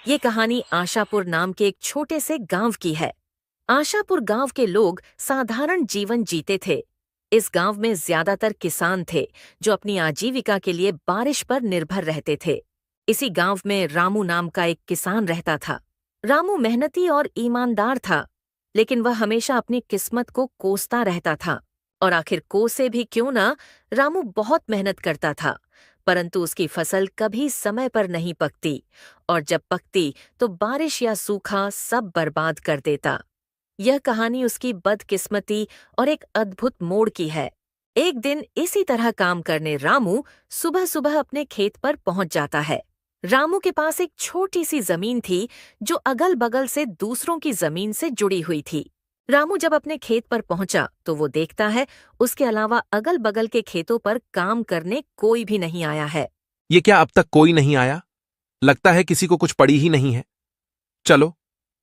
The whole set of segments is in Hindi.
ये कहानी आशापुर नाम के एक छोटे से गांव की है। आशापुर गांव के लोग साधारण जीवन जीते थे। इस गांव में ज्यादातर किसान थे जो अपनी आजीविका के लिए बारिश पर निर्भर रहते थे। इसी गांव में रामू नाम का एक किसान रहता था। रामू मेहनती और ईमानदार था, लेकिन वह हमेशा अपनी किस्मत को कोसता रहता था। और आखिर कोसे भी क्यों ना, रामू बहुत मेहनत करता था, परंतु उसकी फसल कभी समय पर नहीं पकती, और जब पकती तो बारिश या सूखा सब बर्बाद कर देता। यह कहानी उसकी बदकिस्मती और एक अद्भुत मोड़ की है। एक दिन इसी तरह काम करने रामू सुबह सुबह अपने खेत पर पहुंच जाता है। रामू के पास एक छोटी सी जमीन थी जो अगल बगल से दूसरों की जमीन से जुड़ी हुई थी। रामू जब अपने खेत पर पहुंचा तो वो देखता है उसके अलावा अगल बगल के खेतों पर काम करने कोई भी नहीं आया है। ये क्या अब तक कोई नहीं आया? लगता है किसी को कुछ पड़ी ही नहीं है। चलो,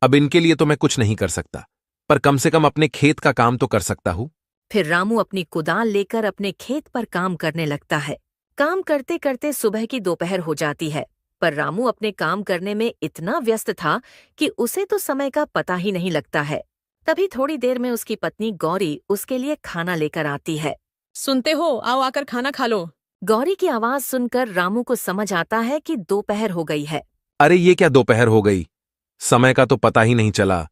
अब इनके लिए तो मैं कुछ नहीं कर सकता, पर कम से कम अपने खेत का काम तो कर सकता हूं। फिर रामू अपनी कुदाल लेकर अपने खेत पर काम करने लगता है। काम करते करते सुबह की दोपहर हो जाती है, पर रामू अपने काम करने में इतना व्यस्त था कि उसे तो समय का पता ही नहीं लगता है। तभी थोड़ी देर में उसकी पत्नी गौरी उसके लिए खाना लेकर आती है। सुनते हो, आओ आकर खाना खा लो। गौरी की आवाज सुनकर रामू को समझ आता है कि दोपहर हो गई है। अरे ये क्या दोपहर हो गई? समय का तो पता ही नहीं चला।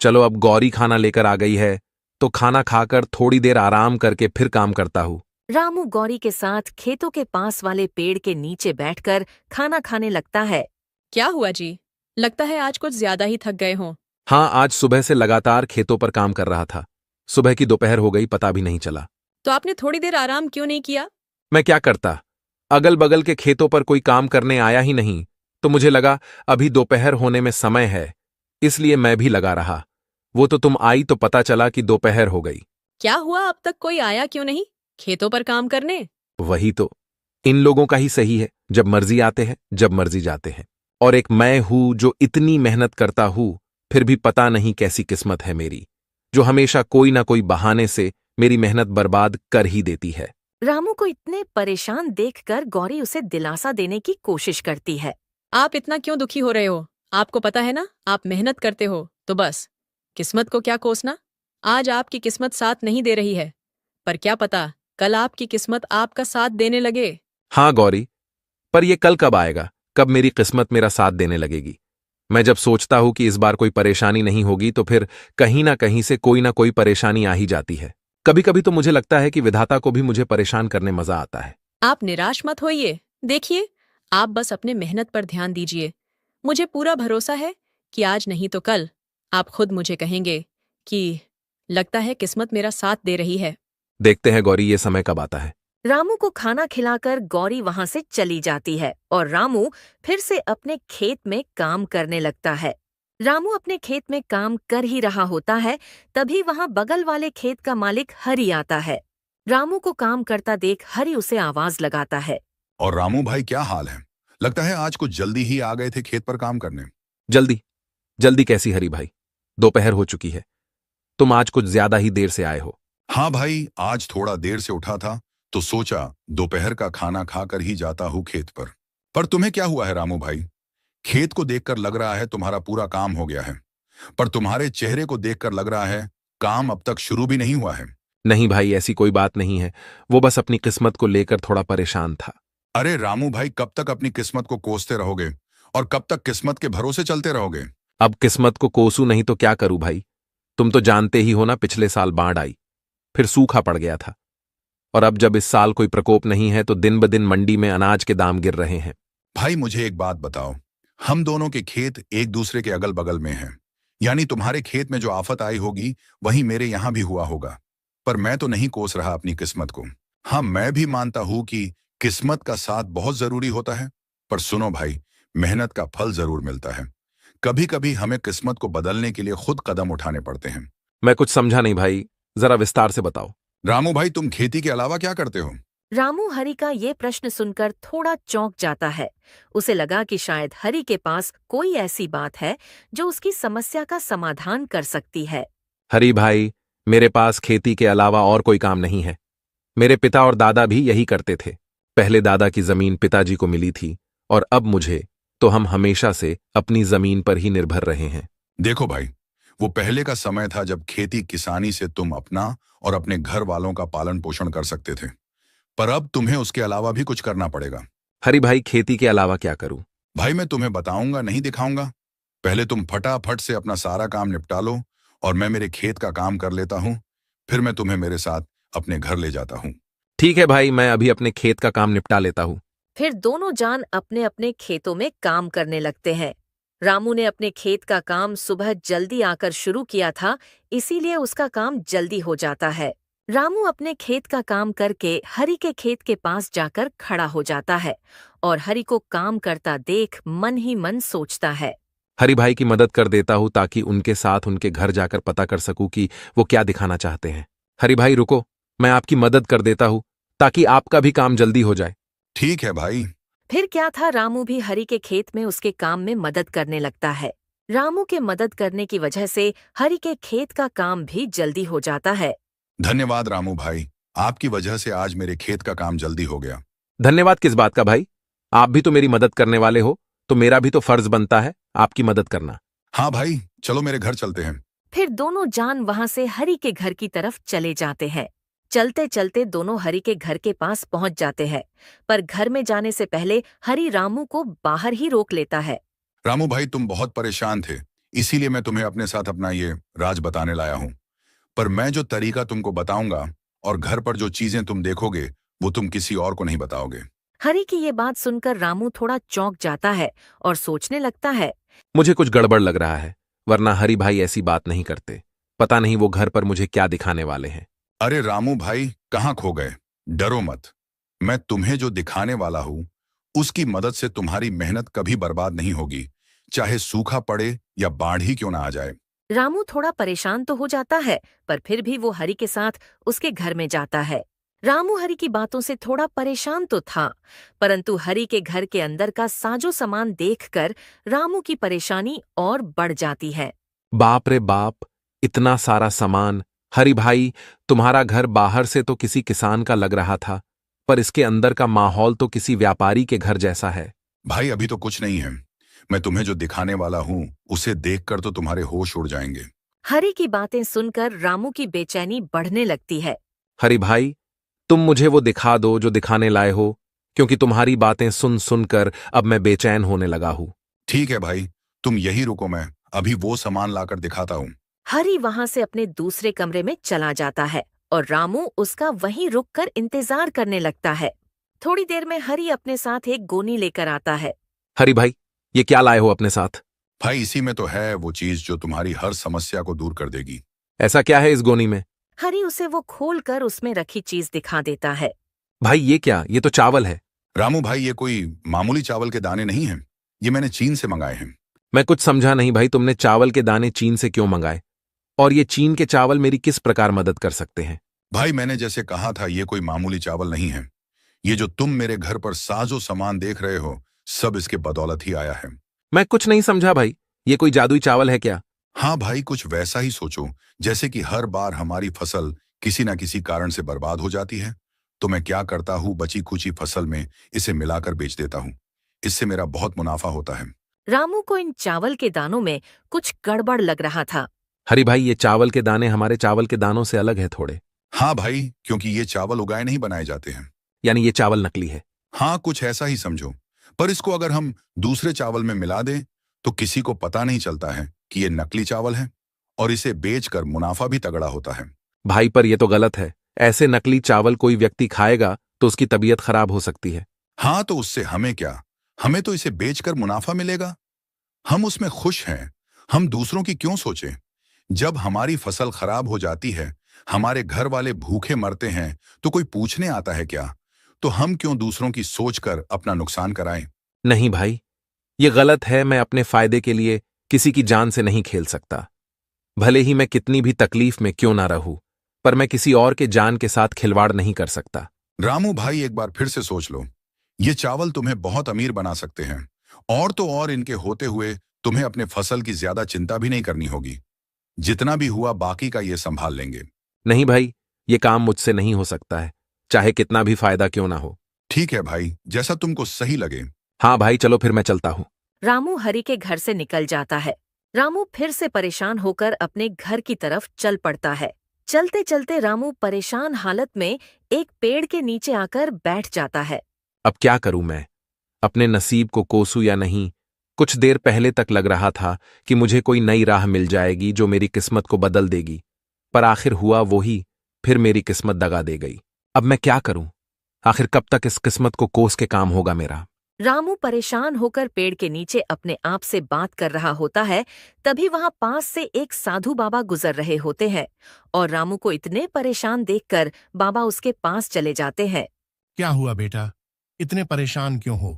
चलो, अब गौरी खाना लेकर आ गई है तो खाना खाकर थोड़ी देर आराम करके फिर काम करता हूं। रामू गौरी के साथ खेतों के पास वाले पेड़ के नीचे बैठकर खाना खाने लगता है। क्या हुआ जी? लगता है आज कुछ ज्यादा ही थक गए हों। हाँ, आज सुबह से लगातार खेतों पर काम कर रहा था। सुबह की दोपहर हो गई, पता भी नहीं चला। तो आपने थोड़ी देर आराम क्यों नहीं किया? मैं क्या करता, अगल बगल के खेतों पर कोई काम करने आया ही नहीं, तो मुझे लगा अभी दोपहर होने में समय है, इसलिए मैं भी लगा रहा। वो तो तुम आई तो पता चला कि दोपहर हो गई। क्या हुआ, अब तक कोई आया क्यों नहीं खेतों पर काम करने? वही तो, इन लोगों का ही सही है, जब मर्जी आते हैं, जब मर्जी जाते हैं। और एक मैं हूं जो इतनी मेहनत करता हूं, फिर भी पता नहीं कैसी किस्मत है मेरी, जो हमेशा कोई ना कोई बहाने से मेरी मेहनत बर्बाद कर ही देती है। रामू को इतने परेशान देखकर गौरी उसे दिलासा देने की कोशिश करती है। आप इतना क्यों दुखी हो रहे हो? आपको पता है ना, आप मेहनत करते हो तो बस, किस्मत को क्या कोसना। आज आपकी किस्मत साथ नहीं दे रही है, पर क्या पता कल आपकी किस्मत आपका साथ देने लगे। हाँ गौरी, पर यह कल कब आएगा, कब मेरी किस्मत मेरा साथ देने लगेगी? मैं जब सोचता हूं कि इस बार कोई परेशानी नहीं होगी तो फिर कहीं ना कहीं से कोई ना कोई परेशानी आ ही जाती है। कभी कभी तो मुझे लगता है कि विधाता को भी मुझे परेशान करने मजा आता है। आप निराश मत होइए। देखिए, आप बस अपने मेहनत पर ध्यान दीजिए। मुझे पूरा भरोसा है कि आज नहीं तो कल आप खुद मुझे कहेंगे कि लगता है किस्मत मेरा साथ दे रही है। देखते हैं गौरी, ये समय कब आता है। रामू को खाना खिलाकर गौरी वहां से चली जाती है और रामू फिर से अपने खेत में काम करने लगता है। रामू अपने खेत में काम कर ही रहा होता है, तभी वहां बगल वाले खेत का मालिक हरि आता है। रामू को काम करता देख हरि उसे आवाज लगाता है। और रामू भाई, क्या हाल है? लगता है आज कुछ जल्दी ही आ गए थे खेत पर काम करने। जल्दी? जल्दी कैसी हरी भाई, दोपहर हो चुकी है। तुम आज कुछ ज्यादा ही देर से आए हो। हाँ भाई, आज थोड़ा देर से उठा था तो सोचा दोपहर का खाना खाकर ही जाता हूँ खेत पर तुम्हें क्या हुआ है रामू भाई? खेत को देखकर लग रहा है तुम्हारा पूरा काम हो गया है, पर तुम्हारे चेहरे को देखकर लग रहा है काम अब तक शुरू भी नहीं हुआ है। नहीं भाई, ऐसी कोई बात नहीं है, वो बस अपनी किस्मत को लेकर थोड़ा परेशान था। अरे रामू भाई, कब तक अपनी किस्मत को कोसते रहोगे और कब तक किस्मत के भरोसे चलते रहोगे? अब किस्मत को कोसू नहीं तो क्या करूं भाई? तुम तो जानते ही हो ना, पिछले साल बाढ़ आई, फिर सूखा पड़ गया था, और अब जब इस साल कोई प्रकोप नहीं है तो दिन ब दिन मंडी में अनाज के दाम गिर रहे हैं। भाई मुझे एक बात बताओ, हम दोनों के खेत एक दूसरे के अगल बगल में हैं, यानी तुम्हारे खेत में जो आफत आई होगी वही मेरे यहां भी हुआ होगा, पर मैं तो नहीं कोस रहा अपनी किस्मत को। हाँ, मैं भी मानता हूं कि किस्मत का साथ बहुत जरूरी होता है, पर सुनो भाई, मेहनत का फल जरूर मिलता है। कभी कभी हमें किस्मत को बदलने के लिए खुद कदम उठाने पड़ते हैं। मैं कुछ समझा नहीं भाई, जरा विस्तार से बताओ। रामू भाई, तुम खेती के अलावा क्या करते हो? रामू हरि का ये प्रश्न सुनकर थोड़ा चौंक जाता है। उसे लगा कि शायद हरि के पास कोई ऐसी बात है जो उसकी समस्या का समाधान कर सकती है। हरी भाई, मेरे पास खेती के अलावा और कोई काम नहीं है। मेरे पिता और दादा भी यही करते थे। पहले दादा की जमीन पिताजी को मिली थी और अब मुझे, तो हम हमेशा से अपनी जमीन पर ही निर्भर रहे हैं। देखो भाई, वो पहले का समय था जब खेती किसानी से तुम अपना और अपने घर वालों का पालन पोषण कर सकते थे, पर अब तुम्हें उसके अलावा भी कुछ करना पड़ेगा। हरी भाई, खेती के अलावा क्या करूं? भाई मैं तुम्हें बताऊंगा, नहीं दिखाऊंगा। पहले तुम फटाफट से अपना सारा काम निपटा लो और मैं मेरे खेत का काम कर लेता हूं, फिर मैं तुम्हें मेरे साथ अपने घर ले जाता हूं। ठीक है भाई, मैं अभी अपने खेत का काम निपटा लेता हूं। फिर दोनों जान अपने अपने खेतों में काम करने लगते हैं। रामू ने अपने खेत का काम सुबह जल्दी आकर शुरू किया था, इसीलिए उसका काम जल्दी हो जाता है। रामू अपने खेत का काम करके हरी के खेत के पास जाकर खड़ा हो जाता है और हरी को काम करता देख मन ही मन सोचता है। हरी भाई की मदद कर देता हूं ताकि उनके साथ उनके घर जाकर पता कर सकूं कि वो क्या दिखाना चाहते हैं। हरी भाई रुको, मैं आपकी मदद कर देता हूं ताकि आपका भी काम जल्दी हो जाए। ठीक है भाई। फिर क्या था, रामू भी हरी के खेत में उसके काम में मदद करने लगता है। रामू के मदद करने की वजह से हरी के खेत का काम भी जल्दी हो जाता है। धन्यवाद रामू भाई, आपकी वजह से आज मेरे खेत का काम जल्दी हो गया। धन्यवाद किस बात का भाई? आप भी तो मेरी मदद करने वाले हो, तो मेरा भी तो फर्ज बनता है आपकी मदद करना। हाँ भाई, चलो मेरे घर चलते हैं। फिर दोनों जान वहां से हरी के घर की तरफ चले जाते हैं। चलते चलते दोनों हरी के घर के पास पहुंच जाते हैं, पर घर में जाने से पहले हरी रामू को बाहर ही रोक लेता है। रामू भाई, तुम बहुत परेशान थे, इसीलिए मैं तुम्हें अपने साथ अपना ये राज बताने लाया हूँ। पर मैं जो तरीका तुमको बताऊंगा और घर पर जो चीजें तुम देखोगे वो तुम किसी और को नहीं बताओगे। हरी की ये बात सुनकर रामू थोड़ा चौंक जाता है और सोचने लगता है। मुझे कुछ गड़बड़ लग रहा है, वरना हरी भाई ऐसी बात नहीं करते। पता नहीं वो घर पर मुझे क्या दिखाने वाले हैं। अरे रामू भाई, कहाँ खो गए? डरो मत, मैं तुम्हें जो दिखाने वाला हूं उसकी मदद से तुम्हारी मेहनत कभी बर्बाद नहीं होगी, चाहे सूखा पड़े या बाढ़ ही क्यों ना आ जाए। रामू थोड़ा परेशान तो हो जाता है, पर फिर भी वो हरी के साथ उसके घर में जाता है। रामू हरी की बातों से थोड़ा परेशान तो था, परंतु हरी के घर के अंदर का साजो सामान देखकर रामू की परेशानी और बढ़ जाती है। बाप रे बाप, इतना सारा सामान! हरी भाई, तुम्हारा घर बाहर से तो किसी किसान का लग रहा था, पर इसके अंदर का माहौल तो किसी व्यापारी के घर जैसा है। भाई अभी तो कुछ नहीं है, मैं तुम्हें जो दिखाने वाला हूं उसे देखकर तो तुम्हारे होश उड़ जाएंगे। हरी की बातें सुनकर रामू की बेचैनी बढ़ने लगती है। हरी भाई, तुम मुझे वो दिखा दो जो दिखाने लाए हो, क्योंकि तुम्हारी बातें सुन सुनकर अब मैं बेचैन होने लगा हूं। ठीक है भाई, तुम यही रुको, मैं अभी वो सामान लाकर दिखाता हूँ। हरी वहां से अपने दूसरे कमरे में चला जाता है और रामू उसका वहीं रुककर इंतजार करने लगता है। थोड़ी देर में हरी अपने साथ एक गोनी लेकर आता है। हरी भाई, ये क्या लाए हो अपने साथ? भाई इसी में तो है वो चीज जो तुम्हारी हर समस्या को दूर कर देगी। ऐसा क्या है इस गोनी में? हरी उसे वो खोलकर उसमें रखी चीज दिखा देता है। भाई ये क्या? ये तो चावल है। रामू भाई, ये कोई मामूली चावल के दाने नहीं हैं, ये मैंने चीन से मंगाए हैं। मैं कुछ समझा नहीं भाई, तुमने चावल के दाने चीन से क्यों मंगाए? और ये चीन के चावल मेरी किस प्रकार मदद कर सकते हैं? भाई मैंने जैसे कहा था, ये कोई मामूली चावल नहीं है। ये जो तुम मेरे घर पर साजो सामान देख रहे हो, सब इसके बदौलत ही आया है। मैं कुछ नहीं समझा भाई, ये कोई जादुई चावल है क्या? हाँ भाई, कुछ वैसा ही सोचो, जैसे कि हर बार हमारी फसल किसी न किसी कारण से बर्बाद हो जाती है, तो मैं क्या करता हूँ, बची खुची फसल में इसे मिलाकर बेच देता हूँ। इससे मेरा बहुत मुनाफा होता है। रामू को इन चावल के दानों में कुछ गड़बड़ लग रहा था। हरी भाई, ये चावल के दाने हमारे चावल के दानों से अलग है थोड़े। हाँ भाई, क्योंकि ये चावल उगाए नहीं बनाए जाते हैं। यानी ये चावल नकली है? हाँ, कुछ ऐसा ही समझो। पर इसको अगर हम दूसरे चावल में मिला दें तो किसी को पता नहीं चलता है कि ये नकली चावल है, और इसे बेचकर मुनाफा भी तगड़ा होता है। भाई पर ये तो गलत है, ऐसे नकली चावल कोई व्यक्ति खाएगा तो उसकी तबीयत खराब हो सकती है। हाँ, तो उससे हमें क्या, हमें तो इसे बेचकर मुनाफा मिलेगा, हम उसमें खुश हैं। हम दूसरों की क्यों सोचें? जब हमारी फसल खराब हो जाती है, हमारे घर वाले भूखे मरते हैं, तो कोई पूछने आता है क्या? तो हम क्यों दूसरों की सोचकर अपना नुकसान कराएं? नहीं भाई, ये गलत है। मैं अपने फायदे के लिए किसी की जान से नहीं खेल सकता। भले ही मैं कितनी भी तकलीफ में क्यों ना रहूं, पर मैं किसी और के जान के साथ खिलवाड़ नहीं कर सकता। रामू भाई, एक बार फिर से सोच लो, ये चावल तुम्हें बहुत अमीर बना सकते हैं, और तो और इनके होते हुए तुम्हें अपने फसल की ज्यादा चिंता भी नहीं करनी होगी। जितना भी हुआ बाकी का ये संभाल लेंगे। नहीं भाई, ये काम मुझसे नहीं हो सकता है, चाहे कितना भी फायदा क्यों ना हो। ठीक है भाई, जैसा तुमको सही लगे। हाँ भाई, चलो फिर मैं चलता हूं। रामू हरि के घर से निकल जाता है। रामू फिर से परेशान होकर अपने घर की तरफ चल पड़ता है। चलते चलते रामू परेशान हालत में एक पेड़ के नीचे आकर बैठ जाता है। अब क्या करूं मैं? अपने नसीब को कोसूं या नहीं? कुछ देर पहले तक लग रहा था कि मुझे कोई नई राह मिल जाएगी जो मेरी किस्मत को बदल देगी, पर आखिर हुआ वही, फिर मेरी किस्मत दगा दे गई। अब मैं क्या करूं? आखिर कब तक इस किस्मत को कोस के काम होगा मेरा? रामू परेशान होकर पेड़ के नीचे अपने आप से बात कर रहा होता है। तभी वहां पास से एक साधु बाबा गुजर रहे होते हैं और रामू को इतने परेशान देखकर बाबा उसके पास चले जाते हैं। क्या हुआ बेटा? इतने परेशान क्यों हो?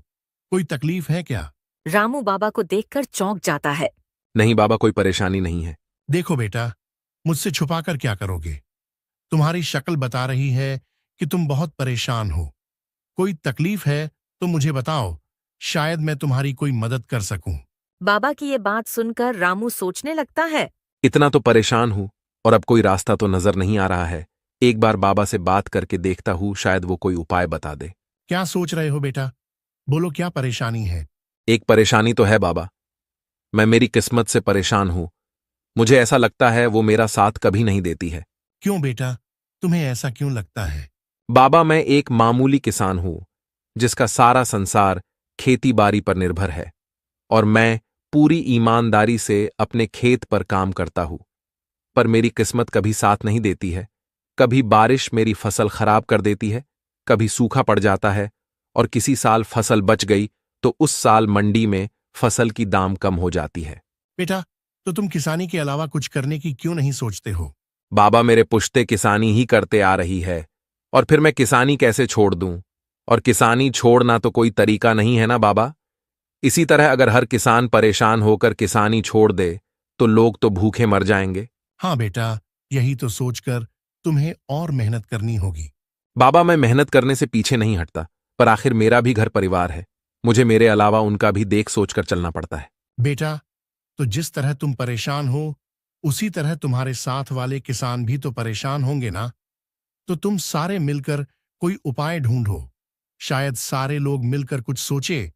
कोई तकलीफ है क्या? रामू बाबा को देखकर चौंक जाता है। नहीं बाबा, कोई परेशानी नहीं है। देखो बेटा, मुझसे छुपाकर क्या करोगे? तुम्हारी शक्ल बता रही है कि तुम बहुत परेशान हो। कोई तकलीफ है तो मुझे बताओ, शायद मैं तुम्हारी कोई मदद कर सकूं। बाबा की ये बात सुनकर रामू सोचने लगता है। इतना तो परेशान हूं और अब कोई रास्ता तो नजर नहीं आ रहा है। एक बार बाबा से बात करके देखता हूं, शायद वो कोई उपाय बता दे। क्या सोच रहे हो बेटा? बोलो, क्या परेशानी है? एक परेशानी तो है बाबा, मैं मेरी किस्मत से परेशान हूं। मुझे ऐसा लगता है वो मेरा साथ कभी नहीं देती है। क्यों बेटा, तुम्हें ऐसा क्यों लगता है? बाबा, मैं एक मामूली किसान हूं जिसका सारा संसार खेती बाड़ी पर निर्भर है, और मैं पूरी ईमानदारी से अपने खेत पर काम करता हूं, पर मेरी किस्मत कभी साथ नहीं देती है। कभी बारिश मेरी फसल खराब कर देती है, कभी सूखा पड़ जाता है, और किसी साल फसल बच गई तो उस साल मंडी में फसल की दाम कम हो जाती है। बेटा, तो तुम किसानी के अलावा कुछ करने की क्यों नहीं सोचते हो? बाबा, मेरे पुश्ते किसानी ही करते आ रही है, और फिर मैं किसानी कैसे छोड़ दूं? और किसानी छोड़ना तो कोई तरीका नहीं है ना बाबा। इसी तरह अगर हर किसान परेशान होकर किसानी छोड़ दे तो लोग तो भूखे मर जाएंगे। हाँ बेटा, यही तो सोचकर तुम्हें और मेहनत करनी होगी। बाबा, मैं मेहनत करने से पीछे नहीं हटता, पर आखिर मेरा भी घर परिवार है। मुझे मेरे अलावा उनका भी देख सोचकर चलना पड़ता है। बेटा, तो जिस तरह तुम परेशान हो, उसी तरह तुम्हारे साथ वाले किसान भी तो परेशान होंगे ना? तो तुम सारे मिलकर कोई उपाय ढूंढो। शायद सारे लोग मिलकर कुछ सोचे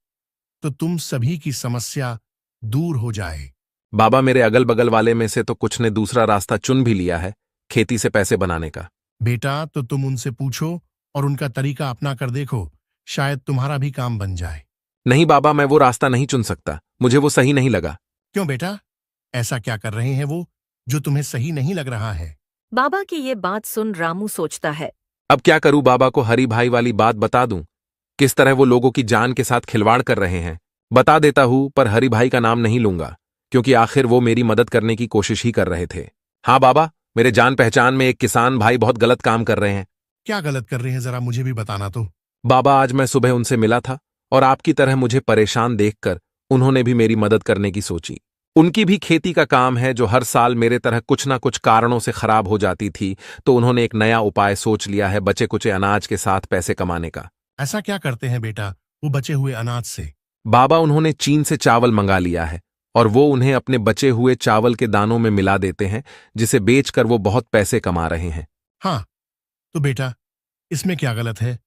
तो तुम सभी की समस्या दूर हो जाए। बाबा, मेरे अगल बगल वाले में से तो कुछ ने दूसरा रास्ता चुन भी लिया है, खेती से पैसे बनाने का। बेटा, तो तुम उनसे पूछो और उनका तरीका अपना कर देखो, शायद तुम्हारा भी काम बन जाए। नहीं बाबा, मैं वो रास्ता नहीं चुन सकता, मुझे वो सही नहीं लगा। क्यों बेटा, ऐसा क्या कर रहे हैं वो जो तुम्हें सही नहीं लग रहा है? बाबा की ये बात सुन रामू सोचता है। अब क्या करूं? बाबा को हरी भाई वाली बात बता दूं? किस तरह वो लोगों की जान के साथ खिलवाड़ कर रहे हैं? बता देता हूं, पर हरी भाई का नाम नहीं लूंगा, क्योंकि आखिर वो मेरी मदद करने की कोशिश ही कर रहे थे। हाँ बाबा, मेरे जान पहचान में एक किसान भाई बहुत गलत काम कर रहे हैं। क्या गलत कर रहे हैं, जरा मुझे भी बताना तो। बाबा, आज मैं सुबह उनसे मिला था और आपकी तरह मुझे परेशान देखकर उन्होंने भी मेरी मदद करने की सोची। उनकी भी खेती का काम है जो हर साल मेरे तरह कुछ ना कुछ कारणों से खराब हो जाती थी, तो उन्होंने एक नया उपाय सोच लिया है बचे कुचे अनाज के साथ पैसे कमाने का। ऐसा क्या करते हैं बेटा वो बचे हुए अनाज से? बाबा, उन्होंने चीन से चावल मंगा लिया है और वो उन्हें अपने बचे हुए चावल के दानों में मिला देते हैं, जिसे बेचकर वो बहुत पैसे कमा रहे हैं। हाँ, तो बेटा इसमें क्या गलत है?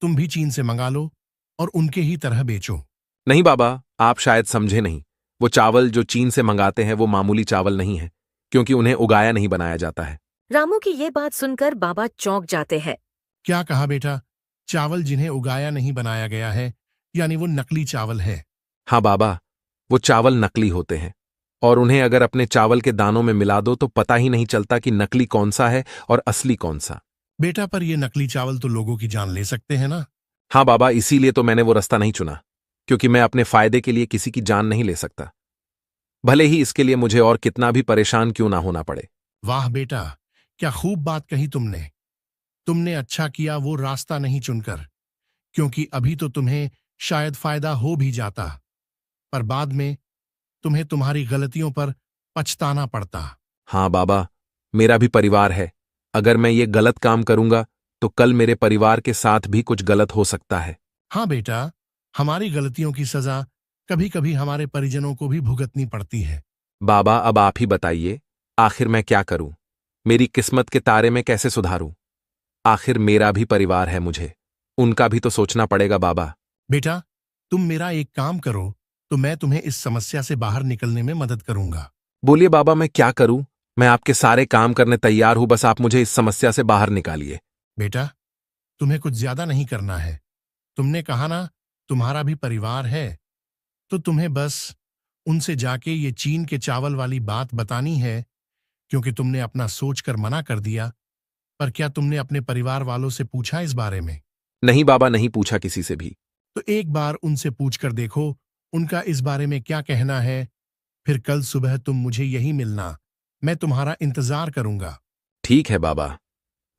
तुम भी चीन से मंगा लो और उनके ही तरह बेचो। नहीं बाबा, आप शायद समझे नहीं। वो चावल जो चीन से मंगाते हैं वो मामूली चावल नहीं है, क्योंकि उन्हें उगाया नहीं बनाया जाता है। रामू की ये बात सुनकर बाबा चौंक जाते हैं। क्या कहा बेटा? चावल जिन्हें उगाया नहीं बनाया गया है, यानी वो नकली चावल है? हाँ बाबा, वो चावल नकली होते हैं, और उन्हें अगर अपने चावल के दानों में मिला दो तो पता ही नहीं चलता कि नकली कौन सा है और असली कौन सा। बेटा, पर ये नकली चावल तो लोगों की जान ले सकते हैं ना? हाँ बाबा, इसीलिए तो मैंने वो रास्ता नहीं चुना, क्योंकि मैं अपने फायदे के लिए किसी की जान नहीं ले सकता, भले ही इसके लिए मुझे और कितना भी परेशान क्यों ना होना पड़े। वाह बेटा, क्या खूब बात कही तुमने। तुमने अच्छा किया वो रास्ता नहीं चुनकर, क्योंकि अभी तो तुम्हें शायद फायदा हो भी जाता, पर बाद में तुम्हें तुम्हारी गलतियों पर पछताना पड़ता। हाँ बाबा, मेरा भी परिवार है। अगर मैं ये गलत काम करूंगा तो कल मेरे परिवार के साथ भी कुछ गलत हो सकता है। हाँ बेटा, हमारी गलतियों की सजा कभी कभी हमारे परिजनों को भी भुगतनी पड़ती है। बाबा, अब आप ही बताइए, आखिर मैं क्या करूं? मेरी किस्मत के तारे में कैसे सुधारूं? आखिर मेरा भी परिवार है, मुझे उनका भी तो सोचना पड़ेगा बाबा। बेटा, तुम मेरा एक काम करो तो मैं तुम्हें इस समस्या से बाहर निकलने में मदद करूंगा। बोलिए बाबा, मैं क्या करूं? मैं आपके सारे काम करने तैयार हूं, बस आप मुझे इस समस्या से बाहर निकालिए। बेटा, तुम्हें कुछ ज्यादा नहीं करना है। तुमने कहा ना, तुम्हारा भी परिवार है, तो तुम्हें बस उनसे जाके ये चीन के चावल वाली बात बतानी है, क्योंकि तुमने अपना सोचकर मना कर दिया। पर क्या तुमने अपने परिवार वालों से पूछा इस बारे में? नहीं बाबा, नहीं पूछा किसी से भी। तो एक बार उनसे पूछकर देखो उनका इस बारे में क्या कहना है। फिर कल सुबह तुम मुझे यही मिलना, मैं तुम्हारा इंतजार करूंगा। ठीक है बाबा,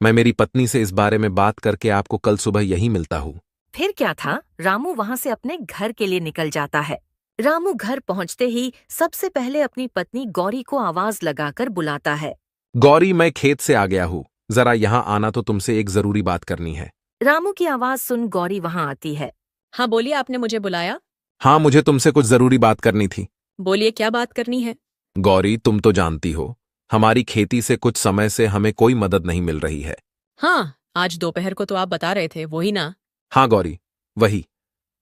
मैं मेरी पत्नी से इस बारे में बात करके आपको कल सुबह यही मिलता हूं। फिर क्या था, रामू वहाँ से अपने घर के लिए निकल जाता है। रामू घर पहुँचते ही सबसे पहले अपनी पत्नी गौरी को आवाज लगाकर बुलाता है। गौरी, मैं खेत से आ गया हूं, जरा यहां आना, तो तुमसे एक जरूरी बात करनी है। रामू की आवाज सुन गौरी वहाँ आती है। हाँ बोलिए, आपने मुझे बुलाया? हाँ, मुझे तुमसे कुछ जरूरी बात करनी थी। बोलिए, क्या बात करनी है? गौरी, तुम तो जानती हो, हमारी खेती से कुछ समय से हमें कोई मदद नहीं मिल रही है। हाँ, आज दोपहर को तो आप बता रहे थे, वही ना? हाँ गौरी, वही।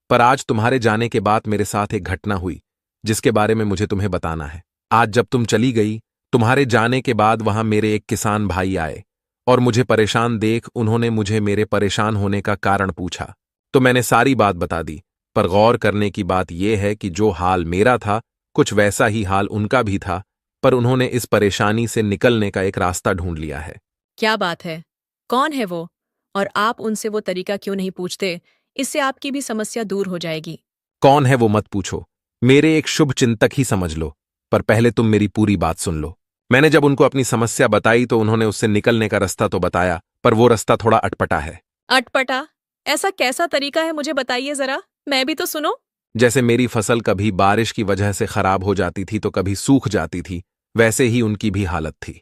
पर आज तुम्हारे जाने के बाद मेरे साथ एक घटना हुई, जिसके बारे में मुझे तुम्हें बताना है। आज जब तुम चली गई, तुम्हारे जाने के बाद वहां मेरे एक किसान भाई आए और मुझे परेशान देख उन्होंने मुझे मेरे परेशान होने का कारण पूछा। तो मैंने सारी बात बता दी। पर गौर करने की बात यह है कि जो हाल मेरा था, कुछ वैसा ही हाल उनका भी था, पर उन्होंने इस परेशानी से निकलने का एक रास्ता ढूंढ लिया है। क्या बात है? कौन है वो? और आप उनसे वो तरीका क्यों नहीं पूछते? इससे आपकी भी समस्या दूर हो जाएगी। कौन है वो मत पूछो, मेरे एक शुभ चिंतक ही समझ लो। पर पहले तुम मेरी पूरी बात सुन लो। मैंने जब उनको अपनी समस्या बताई तो उन्होंने उससे निकलने का रास्ता तो बताया, पर वो रास्ता थोड़ा अटपटा है। अटपटा? ऐसा कैसा तरीका है, मुझे बताइए जरा, मैं भी तो सुनो। जैसे मेरी फसल कभी बारिश की वजह से खराब हो जाती थी तो कभी सूख जाती थी, वैसे ही उनकी भी हालत थी।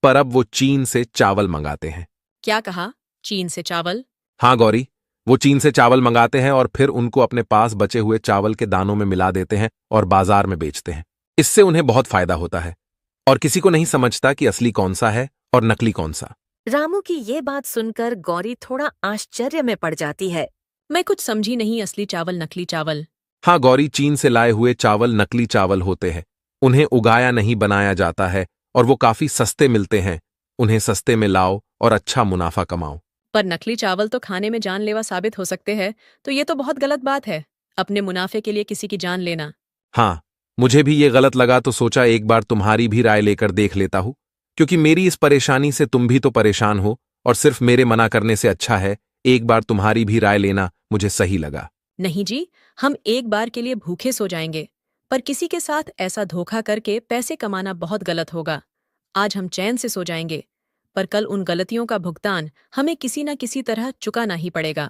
पर अब वो चीन से चावल मंगाते हैं। क्या कहा? चीन से चावल? हाँ गौरी, वो चीन से चावल मंगाते हैं और फिर उनको अपने पास बचे हुए चावल के दानों में मिला देते हैं और बाजार में बेचते हैं। इससे उन्हें बहुत फायदा होता है और किसी को नहीं समझता कि असली कौन सा है और नकली कौन सा। रामू की ये बात सुनकर गौरी थोड़ा आश्चर्य में पड़ जाती है। मैं कुछ समझी नहीं, असली चावल नकली चावल? हाँ गौरी, चीन से लाए हुए चावल नकली चावल होते हैं। उन्हें उगाया नहीं बनाया जाता है और वो काफी सस्ते मिलते हैं। उन्हें सस्ते में लाओ और अच्छा मुनाफा कमाओ। पर नकली चावल तो खाने में जानलेवा साबित हो सकते हैं, तो ये तो बहुत गलत बात है, अपने मुनाफे के लिए किसी की जान लेना। हाँ, मुझे भी ये गलत लगा तो सोचा एक बार तुम्हारी भी राय लेकर देख लेता हूं, क्योंकि मेरी इस परेशानी से तुम भी तो परेशान हो और सिर्फ मेरे मना करने से अच्छा है एक बार तुम्हारी भी राय लेना मुझे सही लगा। नहीं जी, हम एक बार के लिए भूखे सो जाएंगे, पर किसी के साथ ऐसा धोखा करके पैसे कमाना बहुत गलत होगा। आज हम चैन से सो जाएंगे, पर कल उन गलतियों का भुगतान हमें किसी न किसी तरह चुकाना ही पड़ेगा।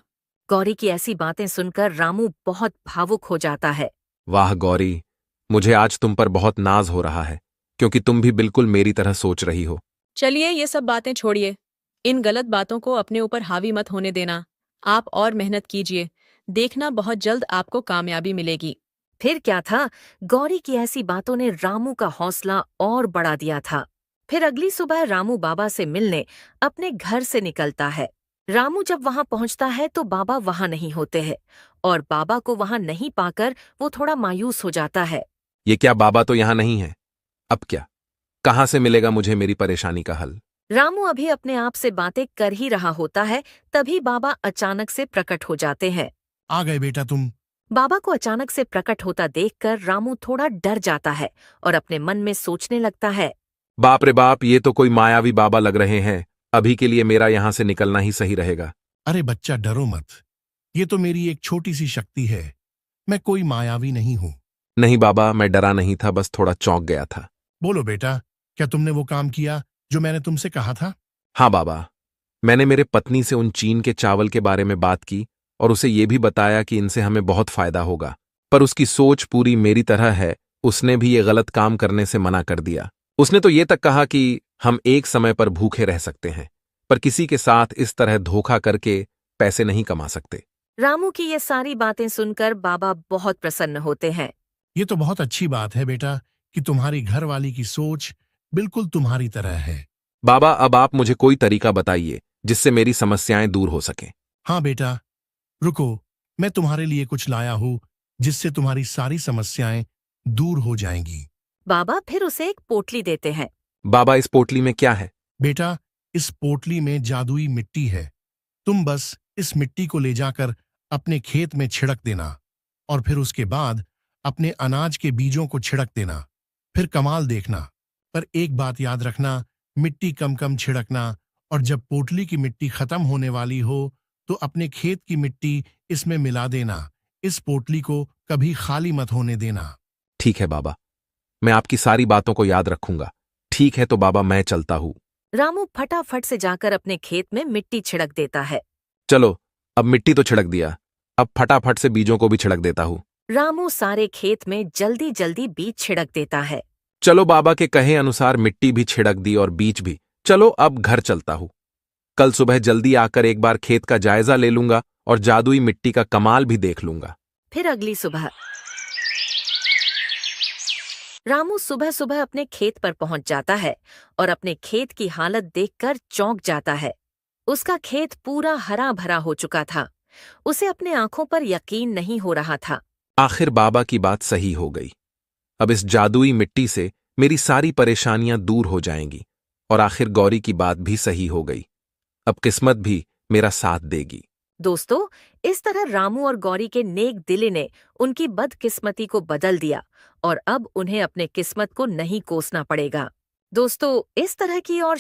गौरी की ऐसी बातें सुनकर रामू बहुत भावुक हो जाता है। वाह गौरी, मुझे आज तुम पर बहुत नाज हो रहा है, क्योंकि तुम भी बिल्कुल मेरी तरह सोच रही हो। चलिए ये सब बातें छोड़िए, इन गलत बातों को अपने ऊपर हावी मत होने देना। आप और मेहनत कीजिए, देखना बहुत जल्द आपको कामयाबी मिलेगी। फिर क्या था, गौरी की ऐसी बातों ने रामू का हौसला और बढ़ा दिया था। फिर अगली सुबह रामू बाबा से मिलने अपने घर से निकलता है। रामू जब वहां पहुंचता है तो बाबा वहां नहीं होते हैं और बाबा को वहां नहीं पाकर वो थोड़ा मायूस हो जाता है। ये क्या, बाबा तो यहां नहीं है? अब क्या, कहां से मिलेगा मुझे मेरी परेशानी का हल? रामू अभी अपने आप से बातें कर ही रहा होता है, तभी बाबा अचानक से प्रकट हो जाते हैं। आ गए बेटा तुम। बाबा को अचानक से प्रकट होता देखकर रामू थोड़ा डर जाता है और अपने मन में सोचने लगता है। बाप रे बाप, ये तो कोई मायावी बाबा लग रहे हैं। अभी के लिए मेरा यहां से निकलना ही सही रहेगा। अरे बच्चा, डरो मत, ये तो मेरी एक छोटी सी शक्ति है, मैं कोई मायावी नहीं हूं। नहीं बाबा, मैं डरा नहीं था, बस थोड़ा चौंक गया था। बोलो बेटा, क्या तुमने वो काम किया जो मैंने तुमसे कहा था? हाँ बाबा, मैंने मेरे पत्नी से उन चीन के चावल के बारे में बात की और उसे ये भी बताया कि इनसे हमें बहुत फायदा होगा। पर उसकी सोच पूरी मेरी तरह है, उसने भी ये गलत काम करने से मना कर दिया। उसने तो ये तक कहा कि हम एक समय पर भूखे रह सकते हैं, पर किसी के साथ इस तरह धोखा करके पैसे नहीं कमा सकते। रामू की ये सारी बातें सुनकर बाबा बहुत प्रसन्न होते हैं। ये तो बहुत अच्छी बात है बेटा कि तुम्हारी घरवाली की सोच बिल्कुल तुम्हारी तरह है। बाबा, अब आप मुझे कोई तरीका बताइए जिससे मेरी समस्याएं दूर हो सकें। हाँ बेटा, रुको, मैं तुम्हारे लिए कुछ लाया हूं जिससे तुम्हारी सारी समस्याएं दूर हो जाएंगी। बाबा फिर उसे एक पोटली देते हैं। बाबा इस पोटली में क्या है? बेटा, इस पोटली में जादुई मिट्टी है। तुम बस इस मिट्टी को ले जाकर अपने खेत में छिड़क देना और फिर उसके बाद अपने अनाज के बीजों को छिड़क देना। फिर कमाल देखना। पर एक बात याद रखना, मिट्टी कम कम छिड़कना, और जब पोटली की मिट्टी खत्म होने वाली हो तो अपने खेत की मिट्टी इसमें मिला देना। इस पोटली को कभी खाली मत होने देना। ठीक है बाबा, मैं आपकी सारी बातों को याद रखूंगा। ठीक है तो बाबा, मैं चलता हूँ। रामू फटाफट से जाकर अपने खेत में मिट्टी छिड़क देता है। चलो, अब मिट्टी तो छिड़क दिया, अब फटाफट से बीजों को भी छिड़क देता हूँ। रामू सारे खेत में जल्दी जल्दी बीज छिड़क देता है। चलो, बाबा के कहे अनुसार मिट्टी भी छिड़क दी और बीज भी। चलो अब घर चलता हूँ। कल सुबह जल्दी आकर एक बार खेत का जायजा ले लूंगा और जादुई मिट्टी का कमाल भी देख लूंगा। फिर अगली सुबह रामू सुबह सुबह अपने खेत पर पहुंच जाता है और अपने खेत की हालत देखकर चौंक जाता है। उसका खेत पूरा हरा भरा हो चुका था। उसे अपने आंखों पर यकीन नहीं हो रहा था। आखिर बाबा की बात सही हो गई। अब इस जादुई मिट्टी से मेरी सारी परेशानियां दूर हो जाएंगी और आखिर गौरी की बात भी सही हो गई। अब किस्मत भी मेरा साथ देगी। दोस्तों, इस तरह रामू और गौरी के नेक दिले ने उनकी बदकिस्मती को बदल दिया और अब उन्हें अपने किस्मत को नहीं कोसना पड़ेगा। दोस्तों, इस तरह की और